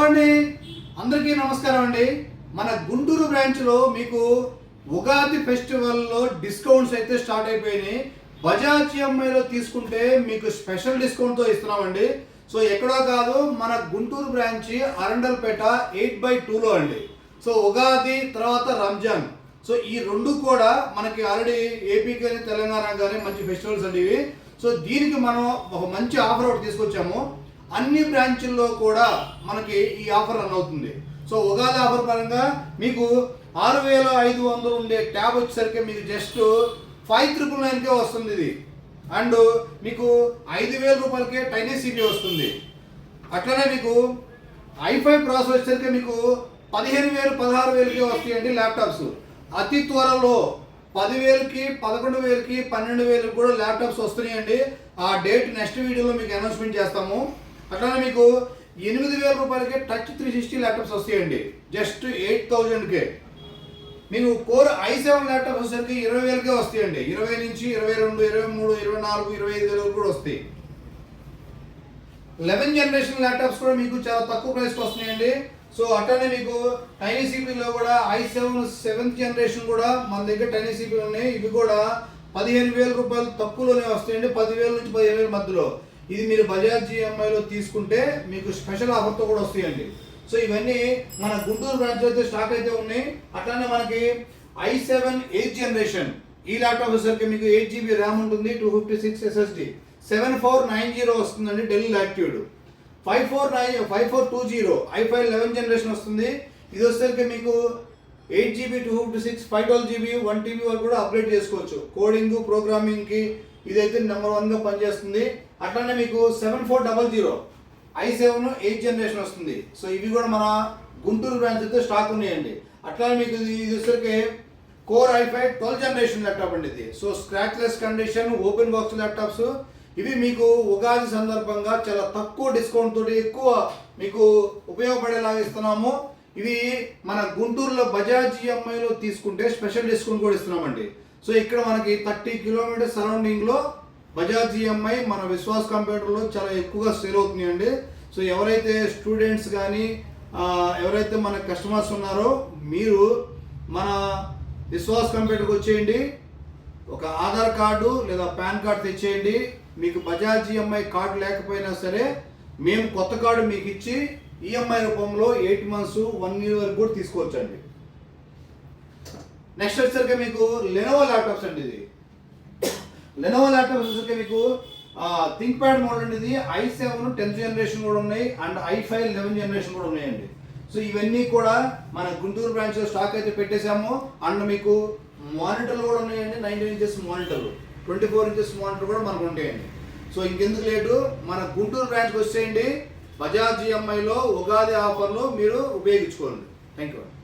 అండి, అందరికీ నమస్కారం అండి. మన గుంటూరు బ్రాంచ్లో మీకు ఉగాది ఫెస్టివల్లో డిస్కౌంట్స్ అయితే స్టార్ట్ అయిపోయినాయి. బజాజ్ ఈఎంఐలో తీసుకుంటే మీకు స్పెషల్ డిస్కౌంట్తో ఇస్తున్నామండి. సో ఎక్కడో కాదు, మన గుంటూరు బ్రాంచ్ అరండల్పేట 8/2లో అండి. సో ఉగాది తర్వాత రంజాన్, సో ఈ రెండు కూడా మనకి ఆల్రెడీ ఏపీ కానీ తెలంగాణ కానీ మంచి ఫెస్టివల్స్ అండి ఇవి. సో దీనికి మనం ఒక మంచి ఆఫర్ ఒకటి తీసుకొచ్చాము. అన్ని బ్రాంచుల్లో కూడా మనకి ఈ ఆఫర్ రన్ అవుతుంది. సో ఉగాది ఆఫర్ పరంగా మీకు 6500 ఉండే ట్యాబ్ వచ్చేసరికి మీకు జస్ట్ 5999కే వస్తుంది ఇది. అండ్ మీకు 5000 రూపాయలకే టైనీ సిపి వస్తుంది. అట్లనే మీకు i5 ప్రాసెసర్ వచ్చేసరికి మీకు 15000 16000కే వస్తాయండి ల్యాప్టాప్స్. అతి త్వరలో 10,000కి 11,000కి 12,000కి కూడా ల్యాప్టాప్స్ వస్తున్నాయండి. ఆ డేట్ నెక్స్ట్ వీడియోలో మీకు అనౌన్స్మెంట్ చేస్తాము. అట్లానే మీకు 8,000 రూపాయలకే టచ్ 360 ల్యాప్టాప్స్ వస్తాయండి జస్ట్ 8,000కే. మీకు కోర్ i7 ల్యాప్టాప్ వచ్చేసరికి 20,000కే వస్తాయండి. 20 నుంచి 22, 23, 24, 25,000 కూడా వస్తాయి. 11 జనరేషన్ ల్యాప్టాప్స్ కూడా మీకు చాలా తక్కువ ప్రైస్కి వస్తున్నాయండి. సో అట్లానే మీకు టైనీ సిపిలో కూడా i7 7th జనరేషన్ కూడా మన దగ్గర టైనీ సిపి ఉన్నాయి. ఇవి కూడా 15,000 రూపాయలు తక్కువలోనే వస్తాయండి, 10,000 నుంచి 15,000 మధ్యలో. ఇది మీరు బజాజ్ ఈఎంఐలో తీసుకుంటే మీకు స్పెషల్ ఆఫర్తో కూడా వస్తాయండి. సో ఇవన్నీ మన గుంటూరు బ్రాంచ్ అయితే స్టాక్ అయితే ఉన్నాయి. అట్లానే మనకి i7 8th జనరేషన్ ఈ ల్యాప్టాప్ వచ్చేసరికి మీకు 8GB ర్యామ్ ఉంటుంది, 256 SSD, 7490 వస్తుందండి డెల్ యాక్టివ్డ్. 5420 i5 11th జనరేషన్ వస్తుంది. ఇది వచ్చేసరికి మీకు 8GB 256 512GB 1TB వరకు కూడా అప్గ్రేడ్ చేసుకోవచ్చు. కోడింగ్ ప్రోగ్రామింగ్కి ఇదైతే నెంబర్ 1గా పనిచేస్తుంది. అట్లానే మీకు 7400 i7 8th జనరేషన్ వస్తుంది. సో ఇవి కూడా మన గుంటూరు బ్రాంచ్ అయితే స్టాక్ ఉన్నాయండి. అట్లానే మీకు ఇది వచ్చేసరికి core i5 12th generation laptop అండి ఇది. So scratchless condition open box laptops ఇవి మీకు ఉగాది సందర్భంగా చాలా తక్కువ డిస్కౌంట్ తోటి ఎక్కువ మీకు ఉపయోగపడేలాగా ఇస్తున్నాము. ఇవి మన గుంటూరులో బజాజ్ ఈఎంఐలో తీసుకుంటే స్పెషల్ డిస్కౌంట్ కూడా ఇస్తున్నామండి. సో ఇక్కడ మనకి 30 కిలోమీటర్ సరౌండింగ్లో బజాజ్ ఈఎంఐ మన విశ్వాస్ కంప్యూటర్లో చాలా ఎక్కువగా సేల్ అవుతున్నాయండి. సో ఎవరైతే స్టూడెంట్స్ కానీ ఎవరైతే మన కస్టమర్స్ ఉన్నారో మీరు మన విశ్వాస్ కంప్యూటర్కి వచ్చేయండి, ఒక ఆధార్ కార్డు లేదా పాన్ కార్డు తెచ్చేయండి. మీకు బజాజ్ ఈఎంఐ కార్డు లేకపోయినా సరే మేము కొత్త కార్డు మీకు ఇచ్చి ఈఎంఐ రూపంలో 8 months 1 year వరకు కూడా తీసుకోవచ్చండి. నెక్స్ట్ వచ్చేసరికి మీకు లెనోవో ల్యాప్టాప్స్ అండి. ఇది లెనోవో ల్యాప్టాప్స్ వచ్చేసరికి మీకు థింక్ ప్యాడ్ మోడల్ అండి. ఇది i7 10th జనరేషన్ కూడా ఉన్నాయి అండ్ i5 11th జనరేషన్ కూడా ఉన్నాయండి. సో ఇవన్నీ కూడా మన గుంటూరు బ్రాంచ్లో స్టాక్ అయితే పెట్టేశాము. అండ్ మీకు మానిటర్లు కూడా ఉన్నాయండి, 19 inches మానిటర్లు, 24 inches మానిటర్ కూడా మనకు ఉంటాయండి. సో ఇంకెందుకు లేటు, మన గుంటూరు బ్రాంచ్కి వచ్చేయండి. బజాజ్ ఈఎంఐలో ఉగాది ఆఫర్లు మీరు ఉపయోగించుకోండి. Thank you.